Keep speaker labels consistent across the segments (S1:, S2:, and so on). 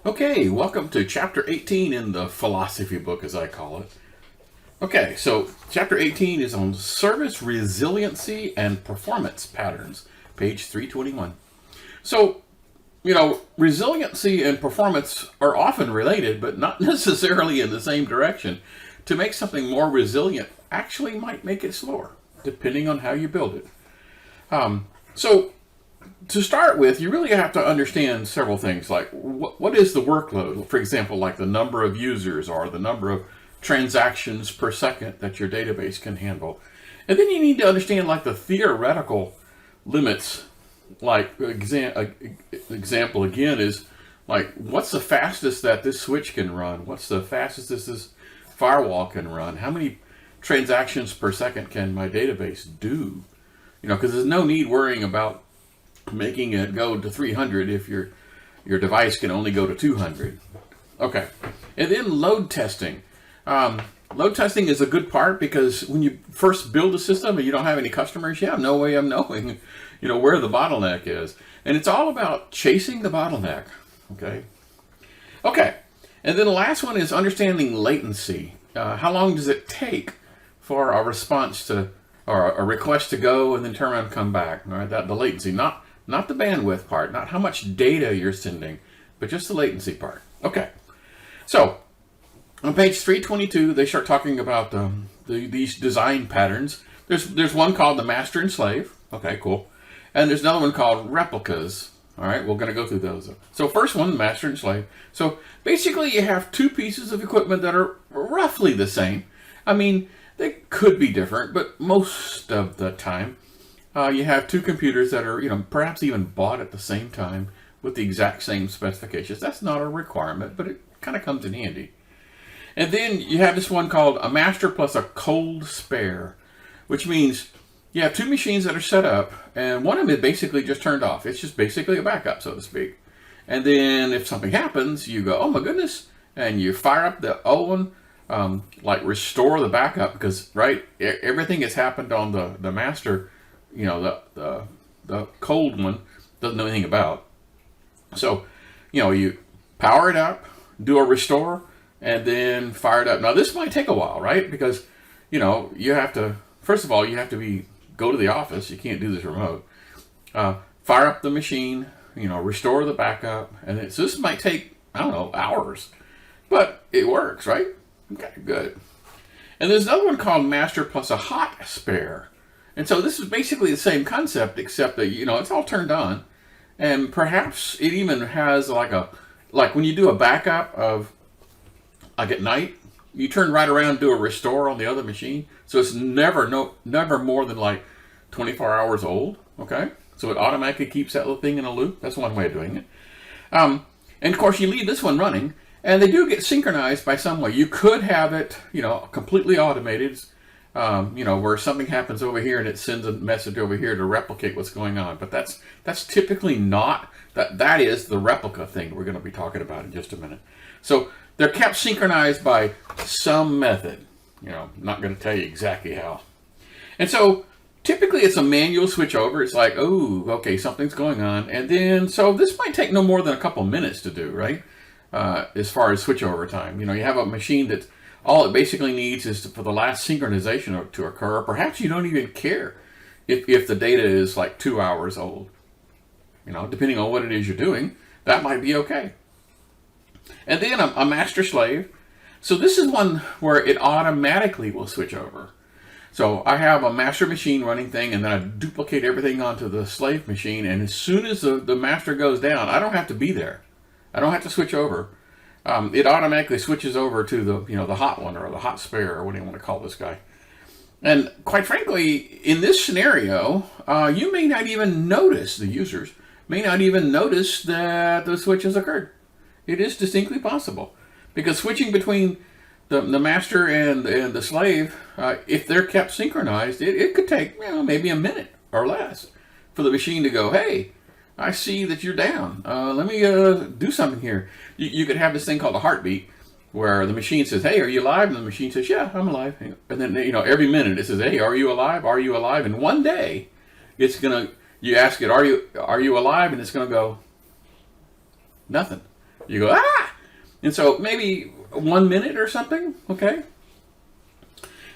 S1: Okay, welcome to Chapter 18 in the philosophy book, as I call it. Okay, so Chapter 18 is on service resiliency and performance patterns, page 321. So, resiliency and performance are often related, but not necessarily in the same direction. To make something more resilient actually might make it slower, depending on how you build it. So, to start with, you really have to understand several things, like what is the workload? For example, like the number of users or the number of transactions per second that your database can handle. And then you need to understand like the theoretical limits. Like example again is like, what's the fastest that this switch can run? What's the fastest this firewall can run? How many transactions per second can my database do? Because there's no need worrying about making it go to 300 if your device can only go to 200. Okay, and then load testing. Load testing is a good part because when you first build a system and you don't have any customers, you have no way of knowing, where the bottleneck is. And it's all about chasing the bottleneck. Okay, and then the last one is understanding latency. How long does it take for a response to, or a request to go and then turn around and come back? All right, the latency, not the bandwidth part, not how much data you're sending, but just the latency part. Okay, so on page 322, they start talking about these design patterns. There's one called the master and slave. Okay, cool. And there's another one called replicas. All right, we're going to go through those. So first one, master and slave. So basically you have two pieces of equipment that are roughly the same. I mean, they could be different, but most of the time, you have two computers that are, perhaps even bought at the same time with the exact same specifications. That's not a requirement, but it kind of comes in handy. And then you have this one called a master plus a cold spare, which means you have two machines that are set up, and one of them is basically just turned off. It's just basically a backup, so to speak. And then if something happens, you go, oh my goodness, and you fire up the old one, like restore the backup, because, right, everything has happened on the master, the cold one doesn't know anything about. So, you power it up, do a restore, and then fire it up. Now, this might take a while, right? Because, you have to, first of all, you have to go to the office. You can't do this remote. Fire up the machine, restore the backup. And so this might take, I don't know, hours. But it works, right? Okay, good. And there's another one called master plus a hot spare. And so this is basically the same concept, except that, it's all turned on. And perhaps it even has like when you do a backup of, like at night, you turn right around and do a restore on the other machine. So it's never more than like 24 hours old. Okay. So it automatically keeps that little thing in a loop. That's one way of doing it. And of course you leave this one running and they do get synchronized by some way. You could have it, completely automated, where something happens over here and it sends a message over here to replicate what's going on. But that's typically not, that is the replica thing we're going to be talking about in just a minute. So they're kept synchronized by some method. Not going to tell you exactly how. And so typically it's a manual switch over. It's like, oh, okay, something's going on. And then, so this might take no more than a couple minutes to do, right? As far as switchover time. You have a machine that all it basically needs is for the last synchronization to occur. Or perhaps you don't even care if the data is like 2 hours old. Depending on what it is you're doing, that might be okay. And then a master slave. So this is one where it automatically will switch over. So I have a master machine running thing, and then I duplicate everything onto the slave machine. And as soon as the master goes down, I don't have to be there. I don't have to switch over. It automatically switches over to the hot one or the hot spare or what do you want to call this guy. And quite frankly, in this scenario, you may not even notice, the users may not even notice that the switch has occurred. It is distinctly possible because switching between the master and the slave, if they're kept synchronized, it could take maybe a minute or less for the machine to go, hey, I see that you're down. Let me do something here. You could have this thing called a heartbeat where the machine says, hey, are you alive? And the machine says, yeah, I'm alive. And then, every minute it says, hey, are you alive? Are you alive? And one day it's going to, you ask it, are you alive? And it's going to go, nothing. You go, ah! And so maybe 1 minute or something, okay?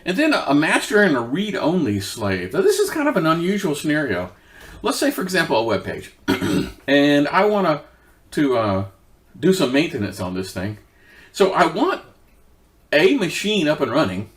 S1: And then a master and a read-only slave. Now, this is kind of an unusual scenario. Let's say, for example, a web page. And I want to do some maintenance on this thing. So I want a machine up and running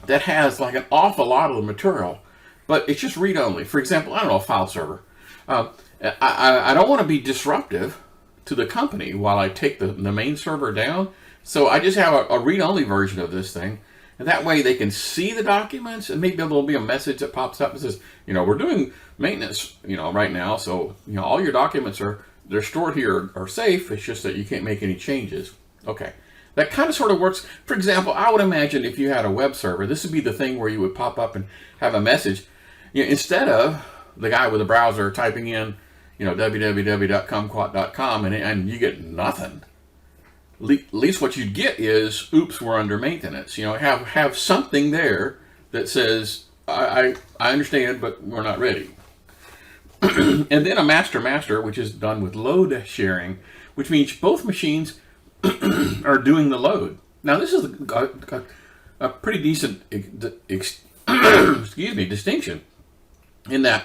S1: that has like an awful lot of the material, but it's just read-only. For example, I don't know, a file server. I don't want to be disruptive to the company while I take the main server down. So I just have a read-only version of this thing. And that way they can see the documents, and maybe there'll be a message that pops up that says, we're doing maintenance, right now. So, all your documents they're stored here are safe. It's just that you can't make any changes. Okay. That kind of sort of works. For example, I would imagine if you had a web server, this would be the thing where you would pop up and have a message. Instead of the guy with a browser typing in, www.kumquat.com and you get nothing. At least what you'd get is, oops, we're under maintenance. Have something there that says, I understand, but we're not ready. And then a master, which is done with load sharing, which means both machines are doing the load. Now, this is a pretty decent distinction in that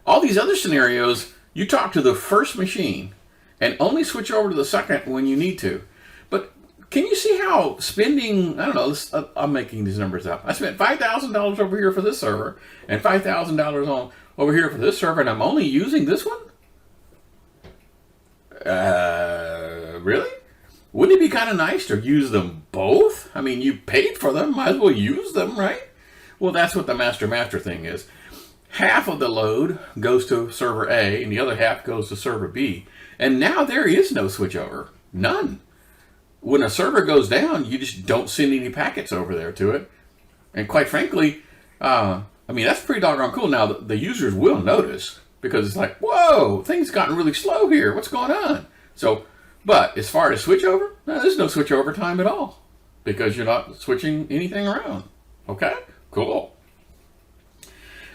S1: all these other scenarios, you talk to the first machine and only switch over to the second when you need to. But can you see how spending, I don't know, I'm making these numbers up. I spent $5,000 over here for this server and $5,000 over here for this server, and I'm only using this one? Really? Wouldn't it be kind of nice to use them both? I mean, you paid for them, might as well use them, right? Well, that's what the master thing is. Half of the load goes to server A, and the other half goes to server B. And now there is no switchover. None. When a server goes down, you just don't send any packets over there to it. And quite frankly, that's pretty doggone cool. Now, the users will notice, because it's like, whoa, things gotten really slow here. What's going on? So, but as far as switchover, there's no switchover time at all, because you're not switching anything around. Okay? Cool.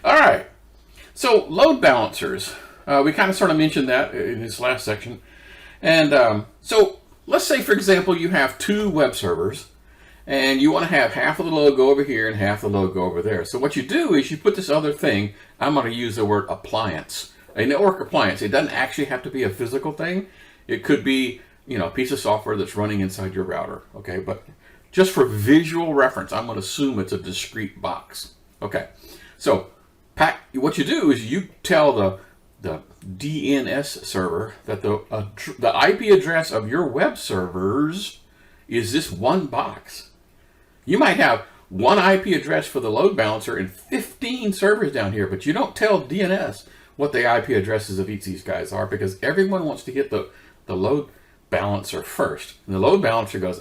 S1: All right. So, load balancers. We kind of sort of mentioned that in this last section. And so, let's say, for example, you have two web servers, and you want to have half of the load go over here and half of the load go over there. So what you do is you put this other thing, I'm going to use the word appliance, a network appliance. It doesn't actually have to be a physical thing. It could be, a piece of software that's running inside your router. Okay, but just for visual reference, I'm going to assume it's a discrete box. Okay, so what you do is you tell the DNS server that the IP address of your web servers is this one box. You might have one IP address for the load balancer and 15 servers down here, but you don't tell DNS what the IP addresses of each of these guys are, because everyone wants to get the load balancer first. And the load balancer goes,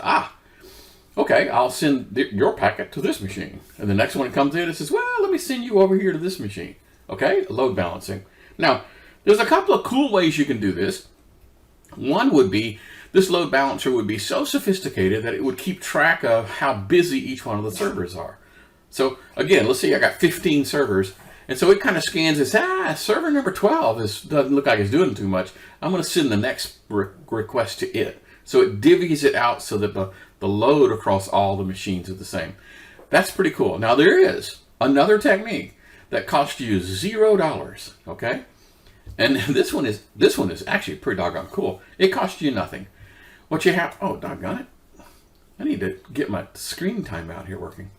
S1: okay, I'll send your packet to this machine. And the next one that comes in, it says, well, let me send you over here to this machine. Okay, load balancing. Now, there's a couple of cool ways you can do this. One would be, this load balancer would be so sophisticated that it would keep track of how busy each one of the servers are. So again, let's see, I got 15 servers. And so it kind of scans this, server number 12 doesn't look like it's doing too much. I'm going to send the next request to it. So it divvies it out so that the load across all the machines is the same. That's pretty cool. Now there is another technique that costs you $0, okay? And this one is actually pretty doggone cool. It costs you nothing. What you have, oh, doggone it. I need to get my screen time out here working.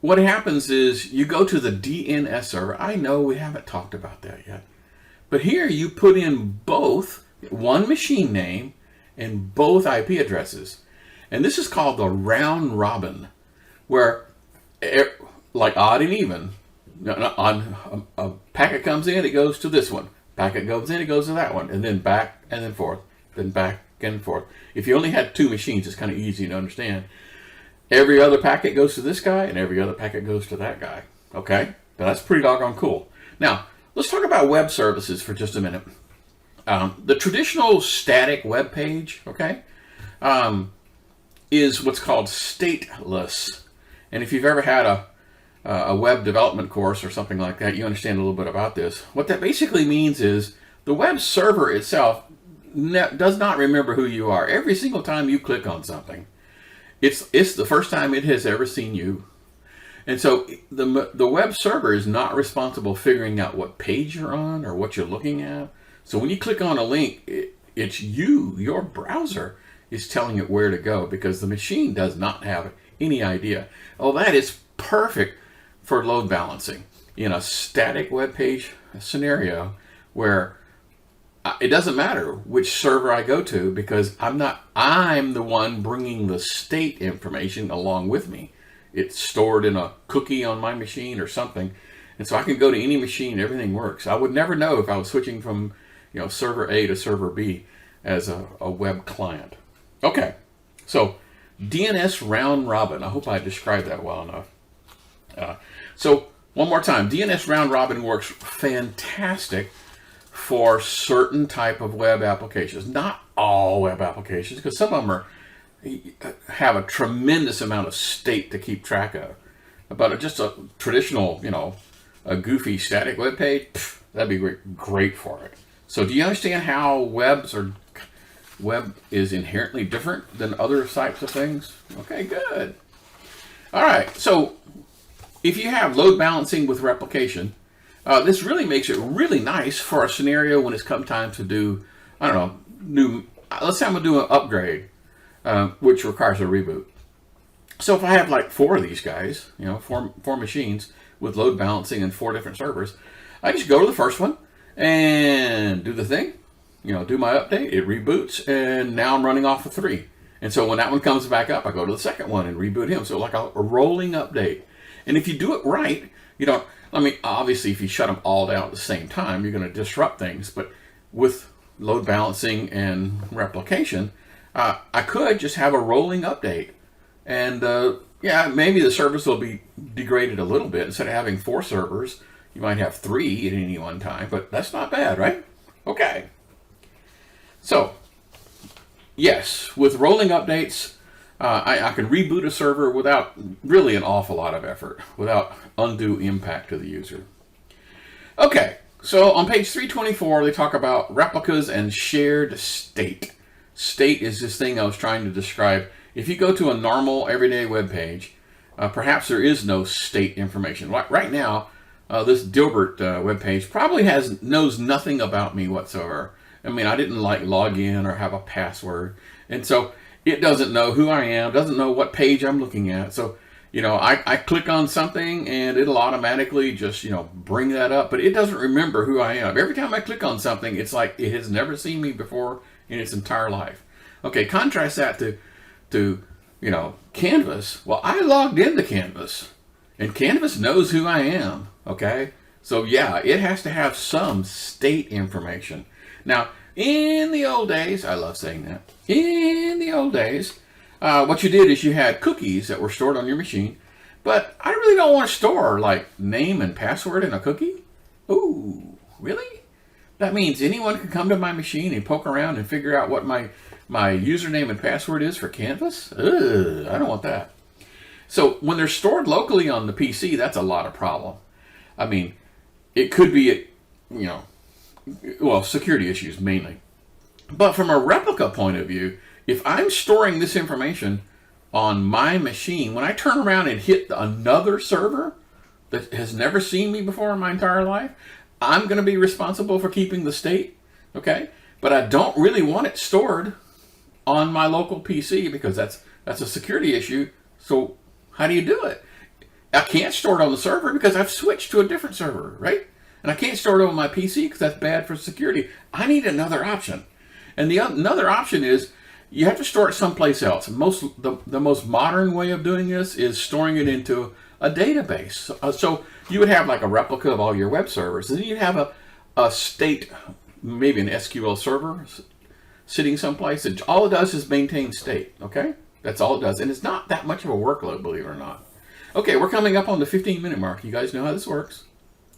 S1: What happens is you go to the DNS server. I know we haven't talked about that yet. But here you put in both one machine name and both IP addresses. And this is called the round robin, where, like odd and even, a packet comes in, it goes to this one. Packet goes in, it goes to that one. And then back and then forth. Then back and forth. If you only had two machines, it's kind of easy to understand. Every other packet goes to this guy, and every other packet goes to that guy. Okay? Now, that's pretty doggone cool. Now, let's talk about web services for just a minute. The traditional static web page, okay, is what's called stateless. And if you've ever had a web development course or something like that, you understand a little bit about this. What that basically means is the web server itself does not remember who you are. Every single time you click on something, it's the first time it has ever seen you. And so the web server is not responsible figuring out what page you're on or what you're looking at. So when you click on a link, it's your browser is telling it where to go, because the machine does not have any idea. Oh, that is perfect for load balancing in a static web page scenario where it doesn't matter which server I go to, because I'm the one bringing the state information along with me. It's stored in a cookie on my machine or something. And so I can go to any machine, everything works. I would never know if I was switching from, server A to server B as a web client. Okay, so DNS round robin. I hope I described that well enough. So one more time, DNS round robin works fantastic for certain type of web applications. Not all web applications, because some of them have a tremendous amount of state to keep track of. But just a traditional, a goofy static web page, that'd be great for it. So do you understand how web is inherently different than other types of things? Okay, good. All right, so if you have load balancing with replication, this really makes it really nice for a scenario when it's come time to do, let's say I'm gonna do an upgrade, which requires a reboot. So if I have like 4 of these guys, four machines with load balancing and 4 different servers, I just go to the first one and do the thing, do my update, it reboots, and now I'm running off of 3. And so when that one comes back up, I go to the second one and reboot him. So like a rolling update. And if you do it right, obviously if you shut them all down at the same time, you're going to disrupt things. But with load balancing and replication, I could just have a rolling update. And maybe the service will be degraded a little bit. Instead of having 4 servers, you might have 3 at any one time, but that's not bad, right? Okay. So, yes, with rolling updates, I can reboot a server without really an awful lot of effort, without undue impact to the user. Okay, so on page 324, they talk about replicas and shared state. State is this thing I was trying to describe. If you go to a normal, everyday web page, perhaps there is no state information. Right now, this Dilbert web page probably knows nothing about me whatsoever. I didn't log in or have a password. And so it doesn't know who I am, doesn't know what page I'm looking at. So, I click on something and it'll automatically just, bring that up, but it doesn't remember who I am. Every time I click on something, it's like it has never seen me before in its entire life. Okay, contrast that to Canvas. Well, I logged into Canvas and Canvas knows who I am. Okay, so yeah, it has to have some state information. Now, in the old days, I love saying that, in the old days, what you did is you had cookies that were stored on your machine, but I really don't want to store like name and password in a cookie. Ooh, really? That means anyone can come to my machine and poke around and figure out what my username and password is for Canvas? Ugh, I don't want that. So when they're stored locally on the PC, that's a lot of problem. It could be, security issues mainly. But from a replica point of view, if I'm storing this information on my machine, when I turn around and hit another server that has never seen me before in my entire life, I'm going to be responsible for keeping the state, okay? But I don't really want it stored on my local PC because that's a security issue. So how do you do it? I can't store it on the server because I've switched to a different server, right? And I can't store it on my PC because that's bad for security. I need another option. And another option is you have to store it someplace else. The most modern way of doing this is storing it into a database. So you would have like a replica of all your web servers. And then you'd have a state, maybe an SQL server sitting someplace. And all it does is maintain state, okay? That's all it does. And it's not that much of a workload, believe it or not. Okay, we're coming up on the 15-minute mark. You guys know how this works.